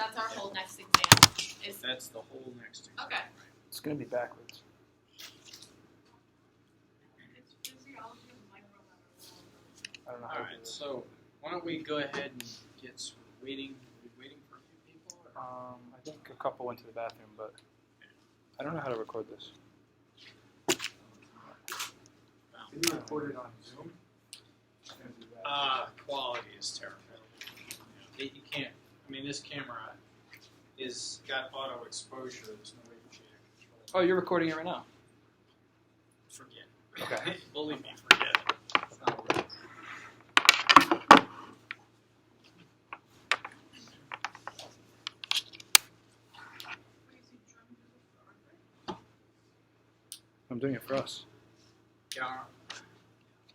That's our whole next exam. That's the whole next exam. Okay. It's going to be backwards. It's physiology of microlevel. I don't know how All to do right, this. so why don't we go ahead and get waiting? Are we waiting for a few people? Or? I think a couple went to the bathroom, but I don't know how to record this. Can you record it on Zoom? Quality is terrible. You can't. I mean, this camera is got auto exposure. There's no way for you to control it. Oh, you're recording it right now? Forget. Okay. Believe me, forget it. It's not worth it. I'm doing it for us. Yeah.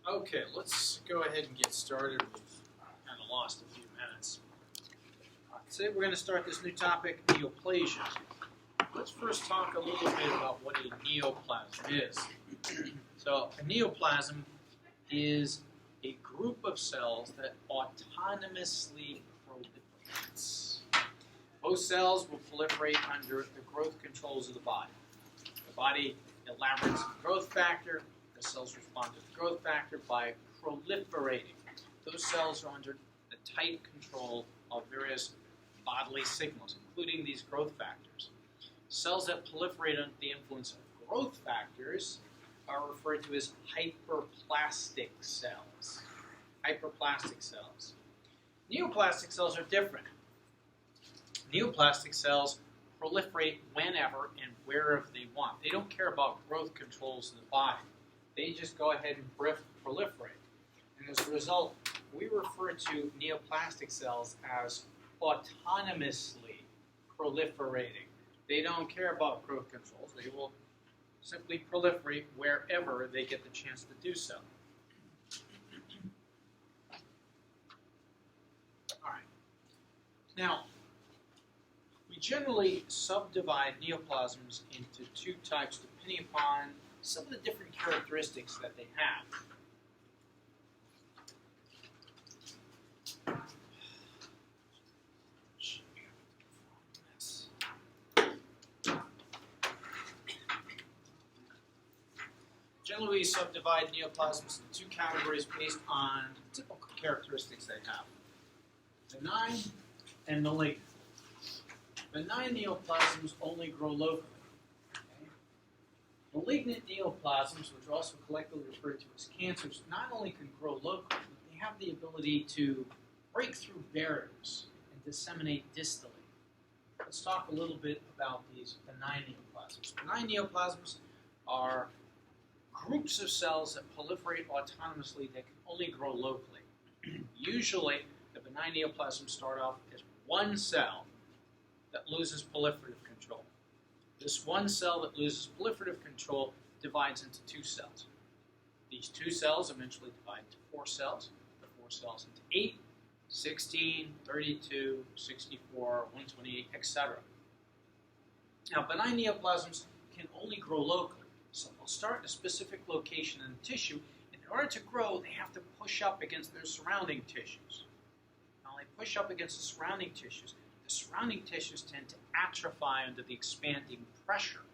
Okay, let's go ahead and get started. We've kind of lost a few minutes. Today we're going to start this new topic, neoplasia. Let's first talk a little bit about what a neoplasm is. So, a neoplasm is a group of cells that autonomously proliferates. Most cells will proliferate under the growth controls of the body. The body elaborates the growth factor. The cells respond to the growth factor by proliferating. Those cells are under the tight control of various bodily signals, including these growth factors. Cells that proliferate under the influence of growth factors are referred to as hyperplastic cells. Hyperplastic cells. Neoplastic cells are different. Neoplastic cells proliferate whenever and wherever they want. They don't care about growth controls in the body. They just go ahead and proliferate. And as a result, we refer to neoplastic cells as autonomously proliferating. They don't care about growth controls. They will simply proliferate wherever they get the chance to do so. All right. Now, we generally subdivide neoplasms into two types depending upon some of the different characteristics that they have. Generally, we subdivide neoplasms into two categories based on typical characteristics they have: benign and malignant. Benign neoplasms only grow locally. Okay? Malignant neoplasms, which are also collectively referred to as cancers, not only can grow locally, but they have the ability to break through barriers and disseminate distally. Let's talk a little bit about these benign neoplasms. Benign neoplasms are groups of cells that proliferate autonomously that can only grow locally. Usually, the benign neoplasms start off as one cell that loses proliferative control. This one cell that loses proliferative control divides into two cells. These two cells eventually divide into four cells, the four cells into 8, 16, 32, 64, 128, etc. Now, benign neoplasms can only grow locally. So they'll start in a specific location in the tissue, and in order to grow, they have to push up against their surrounding tissues. Now, they push up against the surrounding tissues tend to atrophy under the expanding pressure.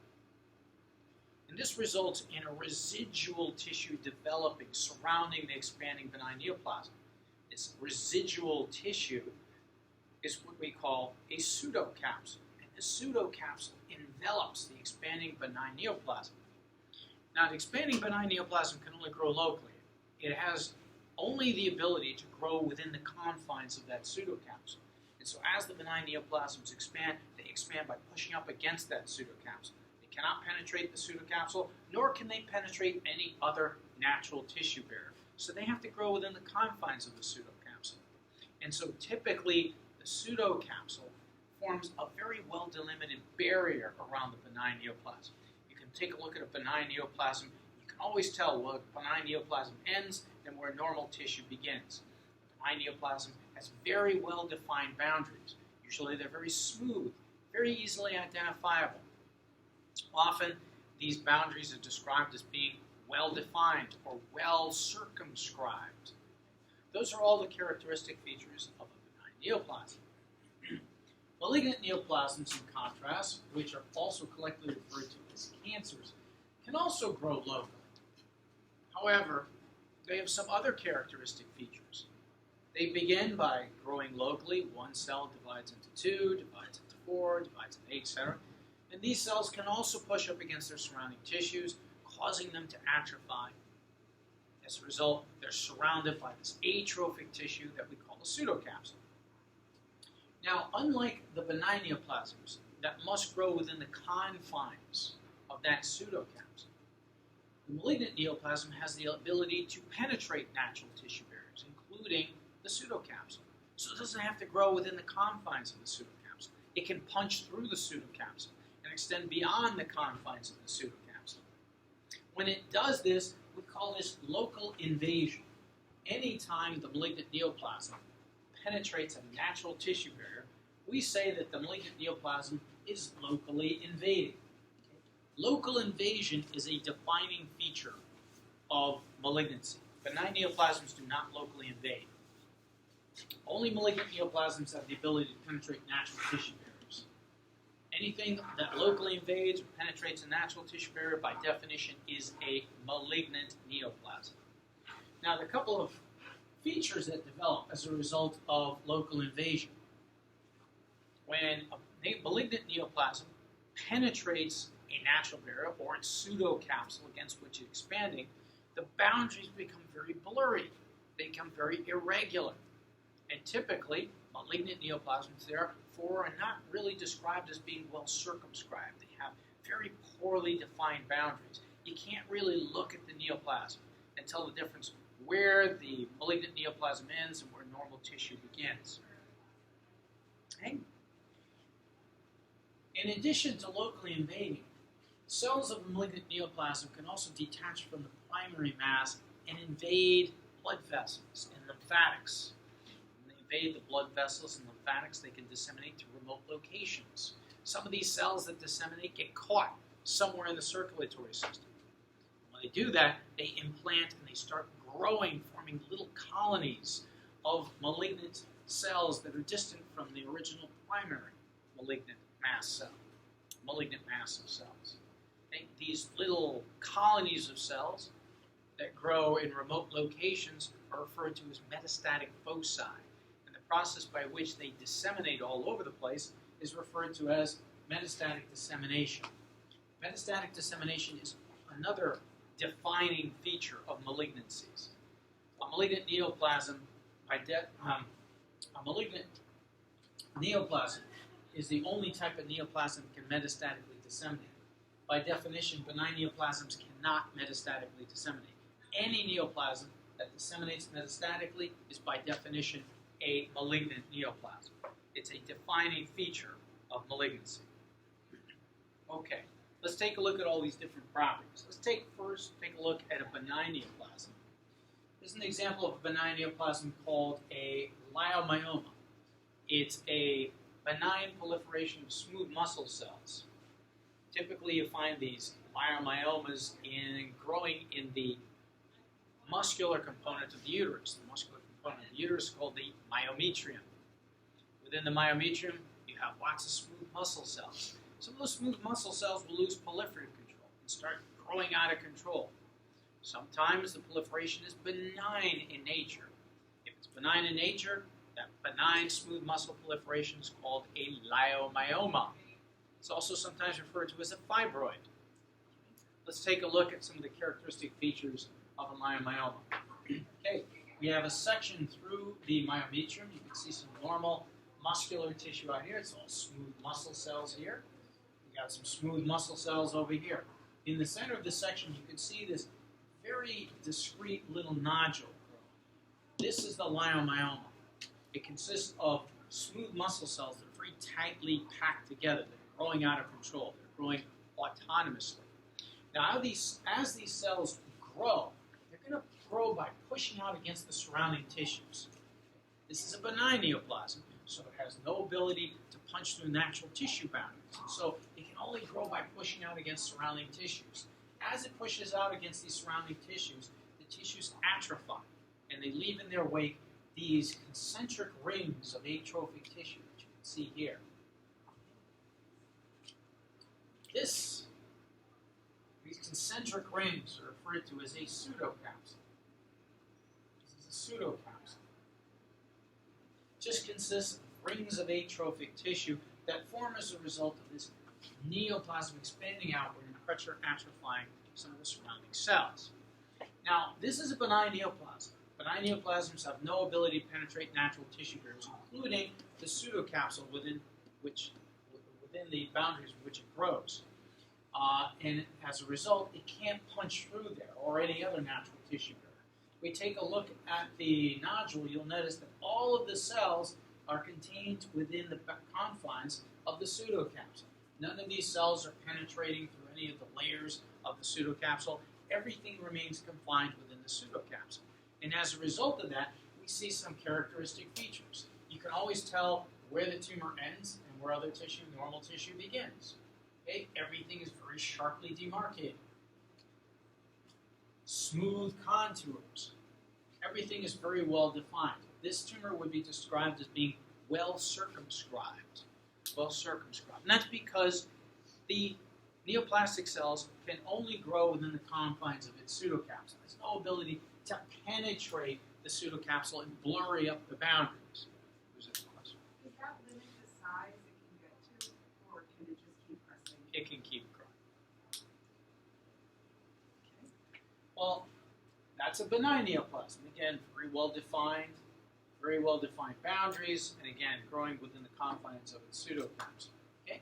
And this results in a residual tissue developing surrounding the expanding benign neoplasm. This residual tissue is what we call a pseudocapsule. And the pseudocapsule envelops the expanding benign neoplasm. Now, the expanding benign neoplasm can only grow locally. It has only the ability to grow within the confines of that pseudocapsule. And so as the benign neoplasms expand, they expand by pushing up against that pseudocapsule. They cannot penetrate the pseudocapsule, nor can they penetrate any other natural tissue barrier. So they have to grow within the confines of the pseudocapsule. And so typically, the pseudocapsule forms a very well-delimited barrier around the benign neoplasm. You can take a look at a benign neoplasm. You can always tell where a benign neoplasm ends and where normal tissue begins. The benign neoplasm has very well-defined boundaries. Usually they're very smooth, very easily identifiable. Often these boundaries are described as being well-defined or well-circumscribed. Those are all the characteristic features of a benign neoplasm. Malignant neoplasms, in contrast, which are also collectively referred to as cancers, can also grow locally. However, they have some other characteristic features. They begin by growing locally. One cell divides into 2, divides into 4, divides into 8, etc. And these cells can also push up against their surrounding tissues, causing them to atrophy. As a result, they're surrounded by this atrophic tissue that we call a pseudocapsule. Now, unlike the benign neoplasms that must grow within the confines of that pseudocapsule, the malignant neoplasm has the ability to penetrate natural tissue barriers, including the pseudocapsule. So it doesn't have to grow within the confines of the pseudocapsule. It can punch through the pseudocapsule and extend beyond the confines of the pseudocapsule. When it does this, we call this local invasion. Anytime the malignant neoplasm penetrates a natural tissue barrier, we say that the malignant neoplasm is locally invading. Local invasion is a defining feature of malignancy. Benign neoplasms do not locally invade. Only malignant neoplasms have the ability to penetrate natural tissue barriers. Anything that locally invades or penetrates a natural tissue barrier, by definition, is a malignant neoplasm. Now, there are a couple of features that develop as a result of local invasion. When a malignant neoplasm penetrates a natural barrier or its pseudocapsule against which it's expanding, the boundaries become very blurry. They become very irregular. And typically, malignant neoplasms therefore are not really described as being well circumscribed. They have very poorly defined boundaries. You can't really look at the neoplasm and tell the difference where the malignant neoplasm ends and where normal tissue begins. Okay? In addition to locally invading, cells of a malignant neoplasm can also detach from the primary mass and invade blood vessels and lymphatics. When they invade the blood vessels and lymphatics, they can disseminate to remote locations. Some of these cells that disseminate get caught somewhere in the circulatory system. When they do that, they implant and they start growing, forming little colonies of malignant cells that are distant from the original primary malignant mass of cells. Okay? These little colonies of cells that grow in remote locations are referred to as metastatic foci. And the process by which they disseminate all over the place is referred to as metastatic dissemination. Metastatic dissemination is another defining feature of malignancies. A malignant neoplasm, a malignant neoplasm is the only type of neoplasm that can metastatically disseminate. By definition, benign neoplasms cannot metastatically disseminate. Any neoplasm that disseminates metastatically is by definition a malignant neoplasm. It's a defining feature of malignancy. Okay, let's take a look at all these different properties. Let's take a look at a benign neoplasm. This is an example of a benign neoplasm called a leiomyoma. It's a benign proliferation of smooth muscle cells. Typically, you find these leiomyomas growing in the muscular component of the uterus. The muscular component of the uterus is called the myometrium. Within the myometrium, you have lots of smooth muscle cells. Some of those smooth muscle cells will lose proliferative control and start growing out of control. Sometimes the proliferation is benign in nature. If it's benign in nature, that benign smooth muscle proliferation is called a leiomyoma. It's also sometimes referred to as a fibroid. Let's take a look at some of the characteristic features of a leiomyoma. Okay, we have a section through the myometrium. You can see some normal muscular tissue out here. It's all smooth muscle cells here. We got some smooth muscle cells over here. In the center of this section, you can see this very discrete little nodule growing. This is the leiomyoma. It consists of smooth muscle cells that are very tightly packed together. They're growing out of control. They're growing autonomously. Now, as these cells grow, they're going to grow by pushing out against the surrounding tissues. This is a benign neoplasm, so it has no ability to punch through natural tissue boundaries. So it can only grow by pushing out against surrounding tissues. As it pushes out against these surrounding tissues, the tissues atrophy, and they leave in their wake these concentric rings of atrophic tissue that you can see here. concentric rings are referred to as a pseudocapsule. This is a pseudocapsule. Just consists of rings of atrophic tissue that form as a result of this neoplasm expanding outward and pressure atrophying some of the surrounding cells. Now, this is a benign neoplasm. Benign neoplasms have no ability to penetrate natural tissue barriers, including the pseudocapsule within the boundaries in which it grows. And as a result, it can't punch through there or any other natural tissue barrier. If we take a look at the nodule, you'll notice that all of the cells are contained within the confines of the pseudocapsule. None of these cells are penetrating through any of the layers of the pseudocapsule. Everything remains confined within the pseudocapsule. And as a result of that, we see some characteristic features. You can always tell where the tumor ends and where other tissue, normal tissue, begins. Okay? Everything is very sharply demarcated. Smooth contours. Everything is very well defined. This tumor would be described as being well circumscribed. Well circumscribed. And that's because the neoplastic cells can only grow within the confines of its pseudocapsule. There's no ability to penetrate the pseudocapsule and blurry up the boundaries. There's a question. Does that limit the size it can get to, or can it just keep pressing? It can keep growing. Okay. Well, that's a benign neoplasm. Again, very well defined boundaries, and again, growing within the confines of its pseudocapsule. Okay?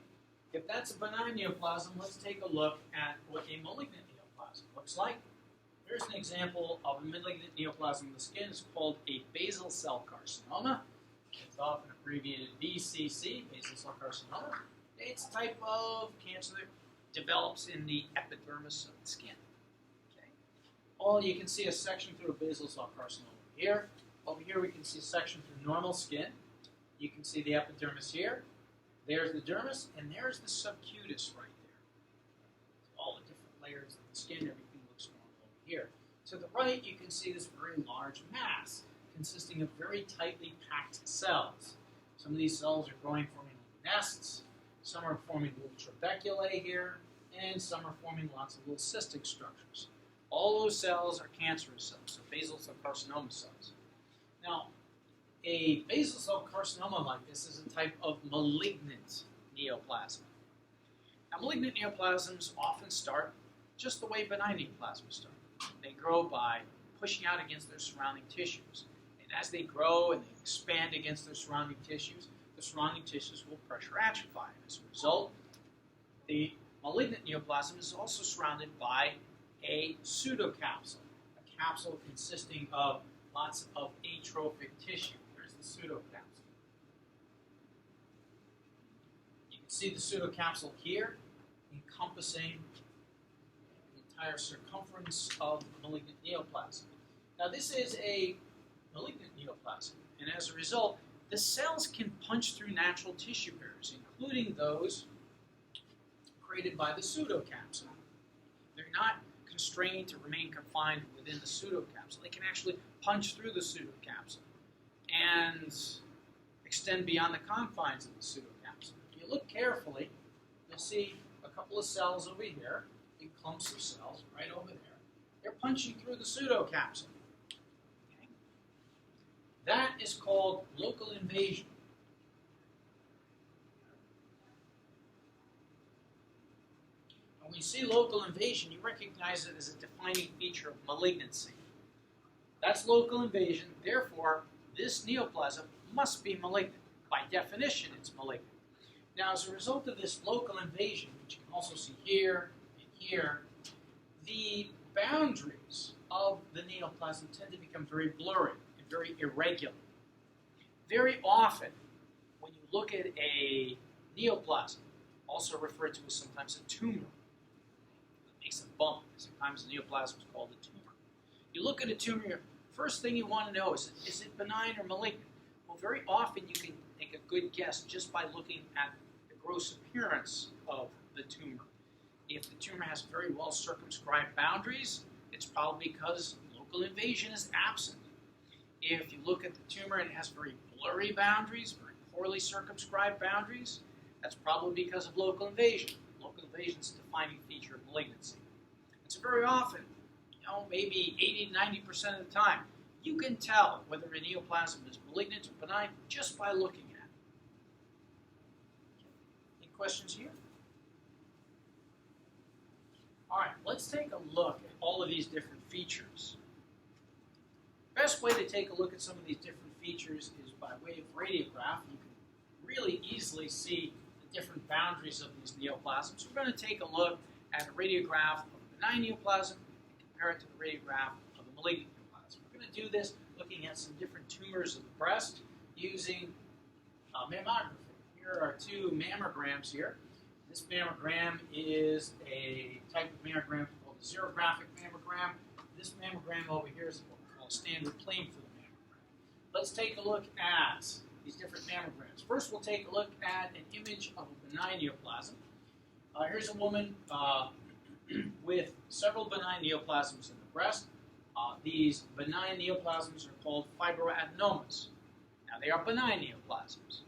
If that's a benign neoplasm, let's take a look at what a malignant neoplasm looks like. Here's an example of a malignant neoplasm of the skin. It's called a basal cell carcinoma. It's often abbreviated BCC, basal cell carcinoma. It's a type of cancer that develops in the epidermis of the skin. Okay? You can see a section through a basal cell carcinoma here. Over here we can see a section through normal skin. You can see the epidermis here. There's the dermis, and there's the subcutis right there. All the different layers of the skin, everything looks normal over here. To the right, you can see this very large mass consisting of very tightly packed cells. Some of these cells are growing, forming nests. Some are forming little trabeculae here, and some are forming lots of little cystic structures. All those cells are cancerous cells, so basal cell carcinoma cells. Now, a basal cell carcinoma like this is a type of malignant neoplasm. Now, malignant neoplasms often start just the way benign neoplasms start. They grow by pushing out against their surrounding tissues. And as they grow and they expand against their surrounding tissues, the surrounding tissues will pressure atrophy. As a result, the malignant neoplasm is also surrounded by a pseudocapsule, a capsule consisting of lots of atrophic tissue. There's the pseudocapsule. You can see the pseudocapsule here encompassing the entire circumference of the malignant neoplasm. Now this is a malignant neoplasm, and as a result, the cells can punch through natural tissue barriers, including those created by the pseudocapsule. They're not constrained to remain confined within the pseudocapsule. They can actually punch through the pseudocapsule and extend beyond the confines of the pseudocapsule. If you look carefully, you'll see a couple of cells over here, big clumps of cells right over there. They're punching through the pseudocapsule. Okay? That is called local invasion. When you see local invasion, you recognize it as a defining feature of malignancy. That's local invasion. Therefore, this neoplasm must be malignant. By definition, it's malignant. Now, as a result of this local invasion, which you can also see here and here, the boundaries of the neoplasm tend to become very blurry and very irregular. Very often, when you look at a neoplasm, also referred to as sometimes a tumor, makes a bump. Sometimes the neoplasm is called a tumor. You look at a tumor, first thing you want to know is it benign or malignant? Well, very often you can make a good guess just by looking at the gross appearance of the tumor. If the tumor has very well circumscribed boundaries, it's probably because local invasion is absent. If you look at the tumor and it has very blurry boundaries, very poorly circumscribed boundaries, that's probably because of local invasion. Local invasion is a defining feature of malignancy. And So very often, maybe 80 to 90% of the time, you can tell whether a neoplasm is malignant or benign just by looking at it. Any questions here? All right, let's take a look at all of these different features. Best way to take a look at some of these different features is by way of radiograph. You can really easily see the different boundaries of these neoplasms. So we're going to take a look at a radiograph of a benign neoplasm and compare it to the radiograph of a malignant neoplasm. We're going to do this looking at some different tumors of the breast using mammography. Here are two mammograms here. This mammogram is a type of mammogram called a xerographic mammogram. This mammogram over here is what we call a standard plane for the mammogram. Let's take a look at these different mammograms. First, we'll take a look at an image of a benign neoplasm. Here's a woman with several benign neoplasms in the breast. These benign neoplasms are called fibroadenomas. Now, they are benign neoplasms.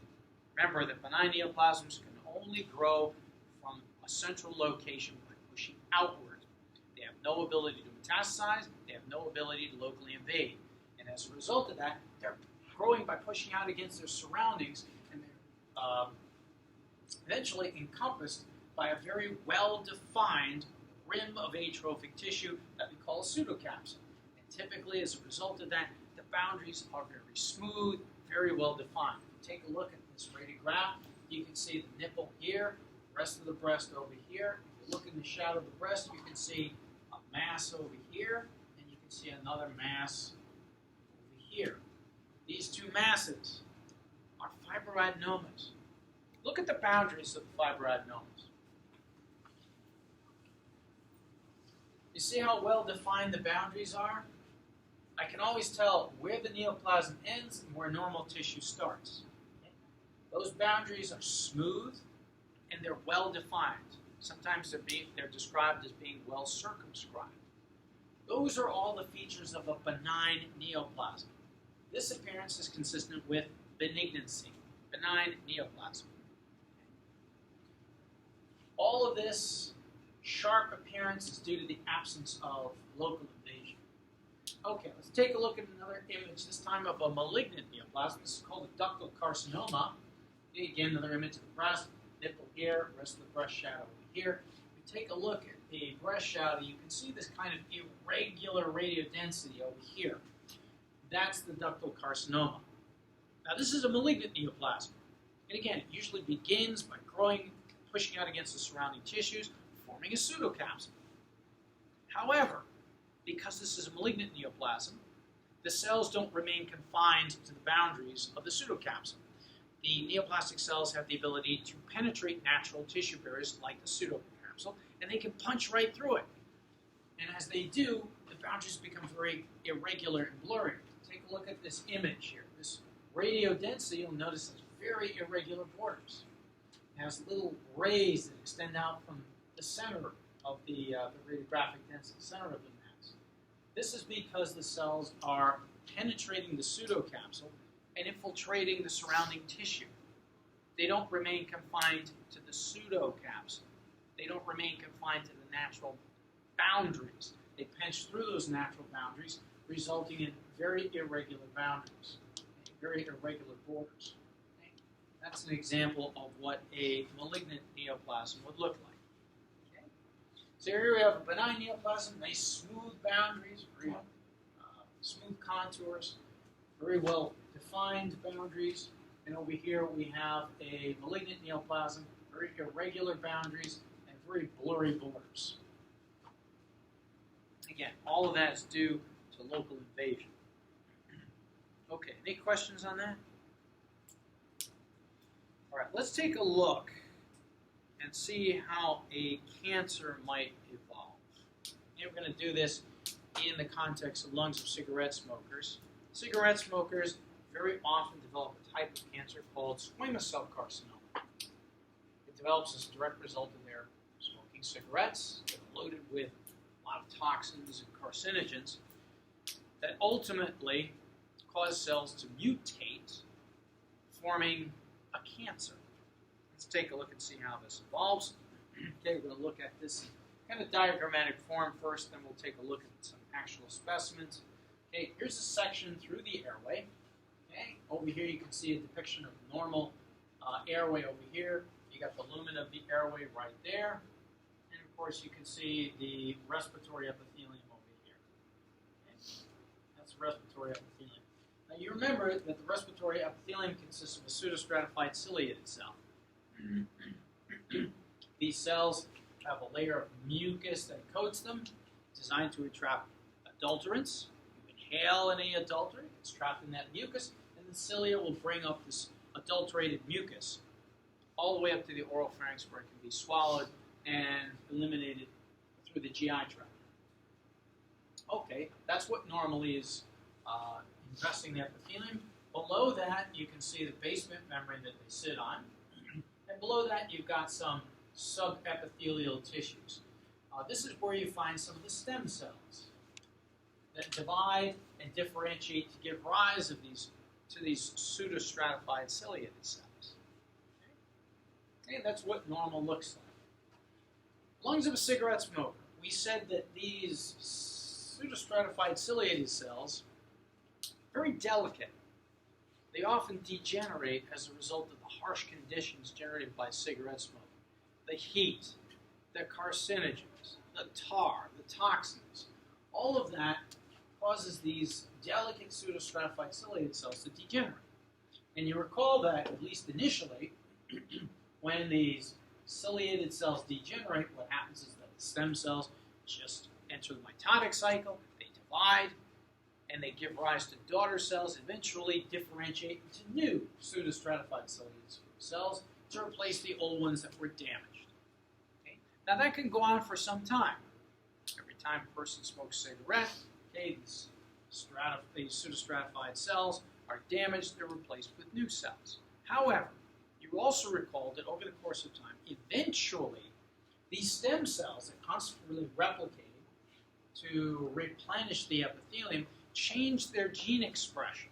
Remember that benign neoplasms can only grow from a central location by pushing outward. They have no ability to metastasize. They have no ability to locally invade. And as a result of that, they're growing by pushing out against their surroundings, and they're eventually encompassed by a very well-defined rim of atrophic tissue that we call a pseudocapsule. And typically, as a result of that, the boundaries are very smooth, very well-defined. Take a look at this radiograph. You can see the nipple here, the rest of the breast over here. If you look in the shadow of the breast, you can see a mass over here, and you can see another mass over here. These two masses are fibroadenomas. Look at the boundaries of the fibroadenomas. You see how well defined the boundaries are? I can always tell where the neoplasm ends and where normal tissue starts. Okay? Those boundaries are smooth and they're well defined. Sometimes they're described as being well circumscribed. Those are all the features of a benign neoplasm. This appearance is consistent with benignancy, benign neoplasm. All of this sharp appearance is due to the absence of local invasion. Okay, let's take a look at another image, this time of a malignant neoplasm. This is called a ductal carcinoma. Again, another image of the breast, nipple here, rest of the breast shadow over here. If we take a look at the breast shadow, you can see this kind of irregular radiodensity over here. That's the ductal carcinoma. Now, this is a malignant neoplasm. And again, it usually begins by growing, pushing out against the surrounding tissues, forming a pseudocapsule. However, because this is a malignant neoplasm, the cells don't remain confined to the boundaries of the pseudocapsule. The neoplastic cells have the ability to penetrate natural tissue barriers like the pseudocapsule, and they can punch right through it. And as they do, the boundaries become very irregular and blurry. Take a look at this image here. This radiodensity, you'll notice, has very irregular borders. It has little rays that extend out from the center of the radiographic density, center of the mass. This is because the cells are penetrating the pseudocapsule and infiltrating the surrounding tissue. They don't remain confined to the pseudocapsule. They don't remain confined to the natural boundaries. They punch through those natural boundaries, resulting in very irregular boundaries, very irregular borders. Okay? That's an example of what a malignant neoplasm would look like. Okay? So here we have a benign neoplasm, nice smooth boundaries, very smooth contours, very well defined boundaries. And over here we have a malignant neoplasm, very irregular boundaries, and very blurry borders. Again, all of that is due to local invasion. Okay, any questions on that? All right, let's take a look and see how a cancer might evolve. And we're going to do this in the context of lungs of cigarette smokers. Cigarette smokers very often develop a type of cancer called squamous cell carcinoma. It develops as a direct result of their smoking cigarettes that are loaded with a lot of toxins and carcinogens that ultimately cause cells to mutate, forming a cancer. Let's take a look and see how this evolves. Okay, we're going to look at this kind of diagrammatic form first, then we'll take a look at some actual specimens. Okay, here's a section through the airway. Okay, over here you can see a depiction of normal airway over here. You got the lumen of the airway right there. And of course you can see the respiratory epithelium over here. Okay? That's the respiratory epithelium. Now you remember that the respiratory epithelium consists of a pseudostratified ciliated cell. These cells have a layer of mucus that coats them, designed to entrap adulterants. You inhale any adulterant, it's trapped in that mucus, and the cilia will bring up this adulterated mucus all the way up to the oral pharynx where it can be swallowed and eliminated through the GI tract. Okay, that's what normally is investing the epithelium. Below that, you can see the basement membrane that they sit on. And below that, you've got some subepithelial tissues. This is where you find some of the stem cells that divide and differentiate to give rise to these pseudostratified ciliated cells. Okay, that's what normal looks like. Lungs of a cigarette smoker. We said that these pseudostratified ciliated cells are very delicate. They often degenerate as a result of the harsh conditions generated by cigarette smoke. The heat, the carcinogens, the tar, the toxins, all of that causes these delicate pseudostratified ciliated cells to degenerate. And you recall that, at least initially, when these ciliated cells degenerate, what happens is that the stem cells just enter the mitotic cycle, they divide, and they give rise to daughter cells, eventually differentiate into new pseudostratified ciliated cells to replace the old ones that were damaged. Okay? Now that can go on for some time. Every time a person smokes a cigarette, okay, these pseudostratified cells are damaged, they're replaced with new cells. However, you also recall that over the course of time, eventually, these stem cells that constantly replicating to replenish the epithelium change their gene expression.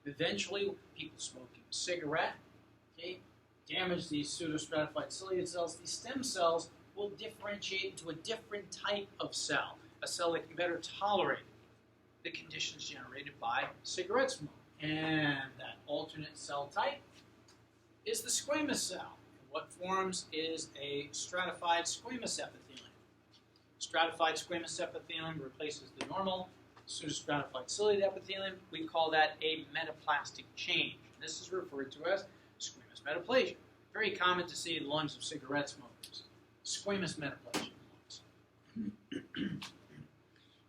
Eventually, people smoking a cigarette, okay, damage these pseudostratified ciliated cells. These stem cells will differentiate into a different type of cell, a cell that can better tolerate the conditions generated by cigarette smoke. And that alternate cell type is the squamous cell. What forms is a stratified squamous epithelium. Stratified squamous epithelium replaces the normal pseudostratified ciliated epithelium. We call that a metaplastic change. This is referred to as squamous metaplasia. Very common to see in lungs of cigarette smokers. Squamous metaplasia in lungs.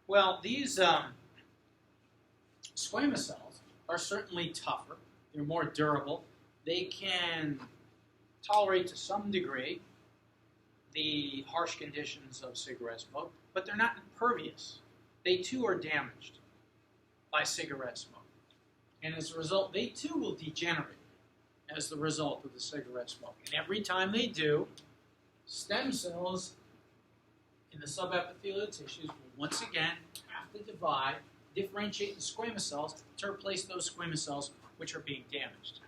Well, these squamous cells are certainly tougher. They're more durable. They can tolerate to some degree the harsh conditions of cigarette smoke, but they're not impervious. They too are damaged by cigarette smoke. And as a result, they too will degenerate as the result of the cigarette smoke. And every time they do, stem cells in the subepithelial tissues will once again have to divide, differentiate into squamous cells to replace those squamous cells which are being damaged.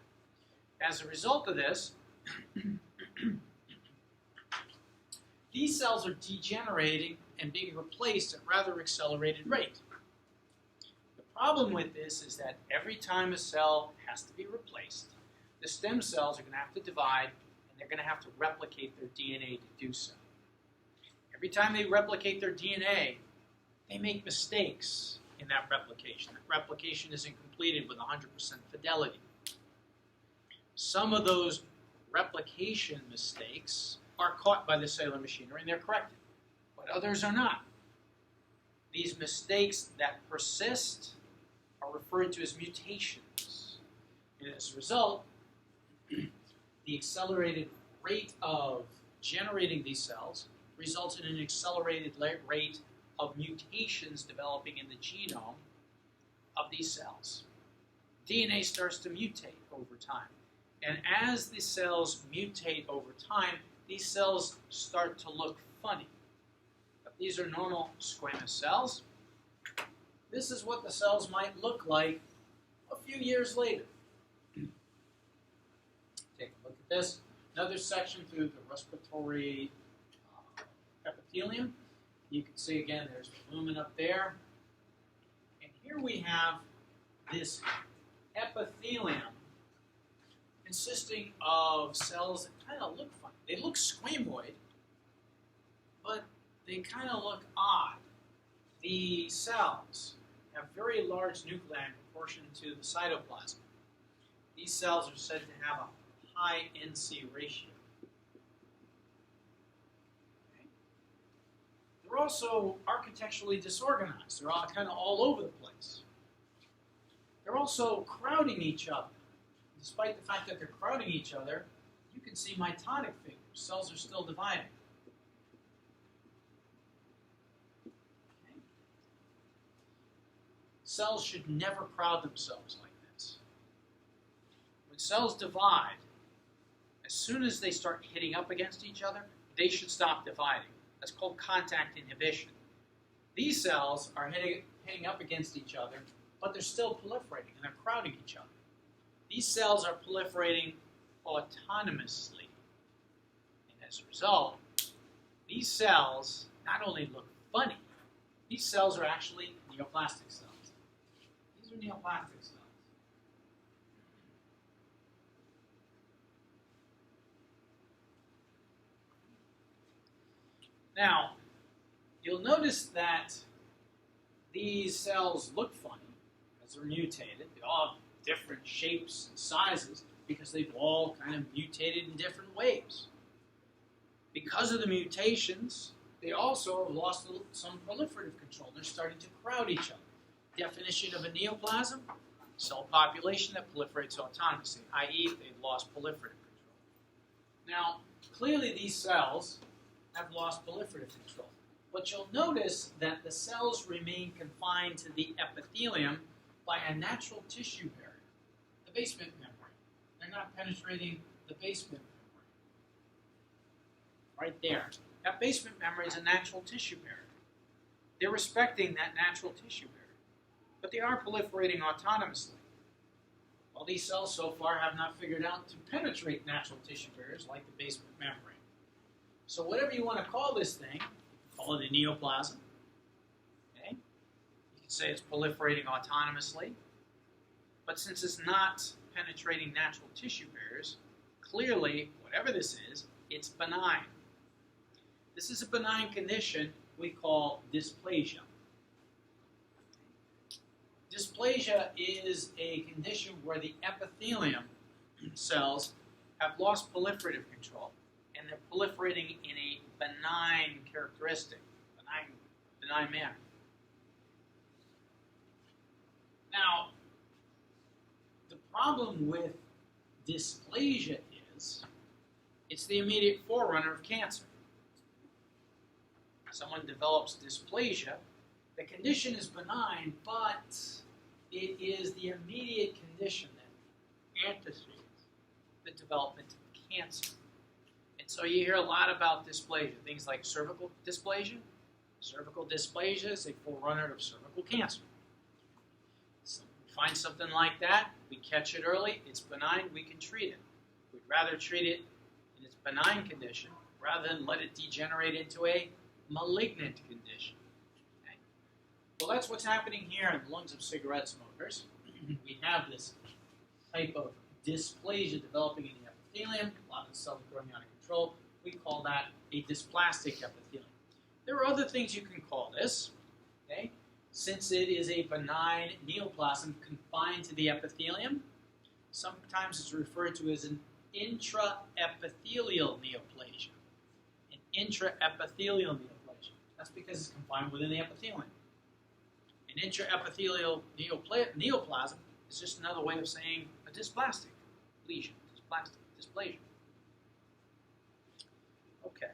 As a result of this, these cells are degenerating and being replaced at rather accelerated rate. The problem with this is that every time a cell has to be replaced, the stem cells are going to have to divide and they're going to have to replicate their DNA to do so. Every time they replicate their DNA, they make mistakes in that replication. That replication isn't completed with 100% fidelity. Some of those replication mistakes are caught by the cellular machinery and they're corrected, but others are not. These mistakes that persist are referred to as mutations. And as a result, the accelerated rate of generating these cells results in an accelerated rate of mutations developing in the genome of these cells. DNA starts to mutate over time. And as the cells mutate over time, these cells start to look funny. But these are normal squamous cells. This is what the cells might look like a few years later. Take a look at this. Another section through the respiratory epithelium. You can see again there's the lumen up there. And here we have this epithelium consisting of cells that kind of look funny. They look squamoid, but they kind of look odd. The cells have very large nuclei in proportion to the cytoplasm. These cells are said to have a high NC ratio. Okay. They're also architecturally disorganized. They're all kind of all over the place. They're also crowding each other. Despite the fact that they're crowding each other, you can see mitotic figures. Cells are still dividing. Okay. Cells should never crowd themselves like this. When cells divide, as soon as they start hitting up against each other, they should stop dividing. That's called contact inhibition. These cells are hitting up against each other, but they're still proliferating and they're crowding each other. These cells are proliferating autonomously. And as a result, these cells not only look funny, these cells are actually neoplastic cells. These are neoplastic cells. Now, you'll notice that these cells look funny because they're mutated. They all have different shapes and sizes because they've all kind of mutated in different ways. Because of the mutations, they also have lost some proliferative control. They're starting to crowd each other. Definition of a neoplasm: cell population that proliferates autonomously, i.e. they've lost proliferative control. Now, clearly these cells have lost proliferative control. But you'll notice that the cells remain confined to the epithelium by a natural tissue barrier, the basement membrane. They're not penetrating the basement membrane. Right there. That basement membrane is a natural tissue barrier. They're respecting that natural tissue barrier. But they are proliferating autonomously. Well, these cells so far have not figured out to penetrate natural tissue barriers like the basement membrane. So whatever you want to call this thing, call it a neoplasm. Okay? You can say it's proliferating autonomously. But since it's not penetrating natural tissue barriers, clearly, whatever this is, it's benign. This is a benign condition we call dysplasia. Dysplasia is a condition where the epithelium cells have lost proliferative control, and they're proliferating in a benign characteristic, benign manner. Now, the problem with dysplasia is it's the immediate forerunner of cancer. Someone develops dysplasia, the condition is benign, but it is the immediate condition that antecedes the development of cancer. And so you hear a lot about dysplasia, things like cervical dysplasia. Cervical dysplasia is a forerunner of cervical cancer. So we find something like that, we catch it early, it's benign, we can treat it. We'd rather treat it in its benign condition rather than let it degenerate into a malignant condition. Okay? Well, that's what's happening here in the lungs of cigarette smokers. We have this type of dysplasia developing in the epithelium. A lot of the cells are growing out of control. We call that a dysplastic epithelium. There are other things you can call this. Okay? Since it is a benign neoplasm confined to the epithelium, sometimes it's referred to as an intraepithelial neoplasia. An intraepithelial neoplasia. That's because it's confined within the epithelium. An intraepithelial neoplasm is just another way of saying a dysplastic lesion, dysplasia. Okay.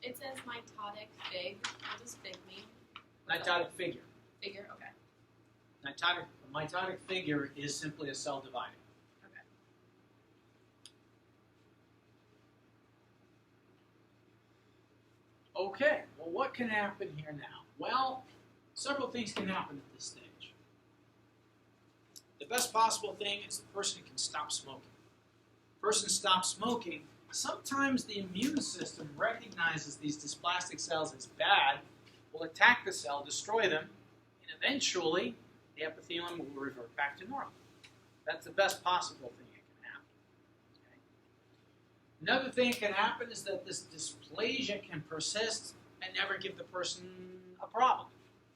It says mitotic fig. What does fig mean? Mitotic figure. Figure, okay. Mitotic figure is simply a cell dividing. Okay, well, what can happen here now? Well, several things can happen at this stage. The best possible thing is the person can stop smoking. The person stops smoking, sometimes the immune system recognizes these dysplastic cells as bad, will attack the cell, destroy them, and eventually the epithelium will revert back to normal. That's the best possible thing that can happen. Okay? Another thing that can happen is that this dysplasia can persist and never give the person a problem.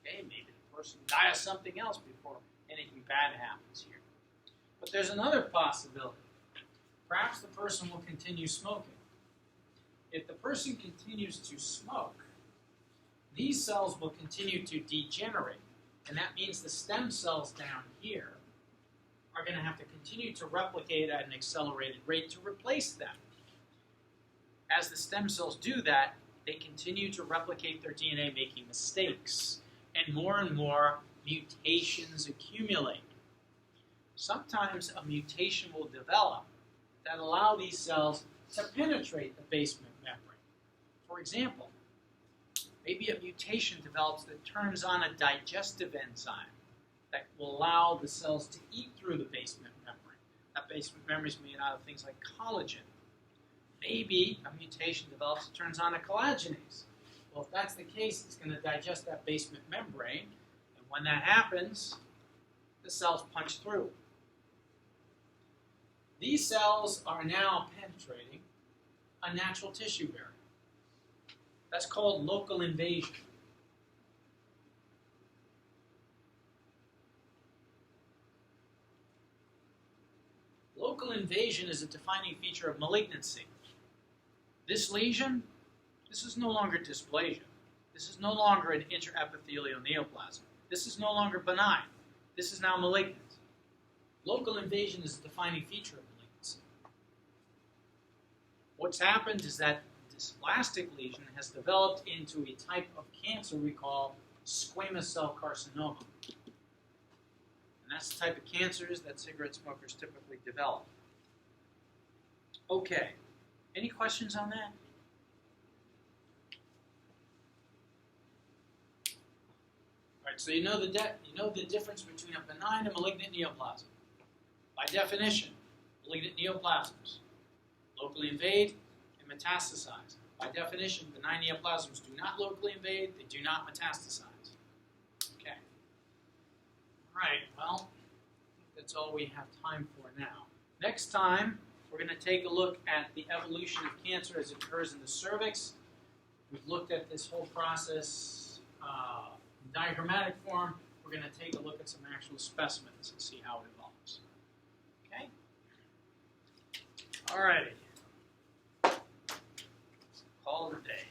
Okay? Maybe the person dies of something else before anything bad happens here. But there's another possibility. Perhaps the person will continue smoking. If the person continues to smoke, these cells will continue to degenerate. And that means the stem cells down here are going to have to continue to replicate at an accelerated rate to replace them. As the stem cells do that, they continue to replicate their DNA, making mistakes. And more mutations accumulate. Sometimes a mutation will develop that allow these cells to penetrate the basement membrane. For example, maybe a mutation develops that turns on a digestive enzyme that will allow the cells to eat through the basement membrane. That basement membrane is made out of things like collagen. Maybe a mutation develops that turns on a collagenase. Well, if that's the case, it's going to digest that basement membrane, and when that happens, the cells punch through. These cells are now penetrating a natural tissue barrier. That's called local invasion. Local invasion is a defining feature of malignancy. This lesion, this is no longer dysplasia. This is no longer an intraepithelial neoplasm. This is no longer benign. This is now malignant. Local invasion is a defining feature of malignancy. What's happened is that this dysplastic lesion has developed into a type of cancer we call squamous cell carcinoma. And that's the type of cancers that cigarette smokers typically develop. Okay, any questions on that? All right, so you know the difference between a benign and malignant neoplasm. By definition, malignant neoplasms locally invade and metastasize. By definition, benign neoplasms do not locally invade, they do not metastasize. Okay. All right, well, that's all we have time for now. Next time, we're going to take a look at the evolution of cancer as it occurs in the cervix. We've looked at this whole process in diagrammatic form. We're going to take a look at some actual specimens and see how it evolves. Okay? All righty. Call it a day.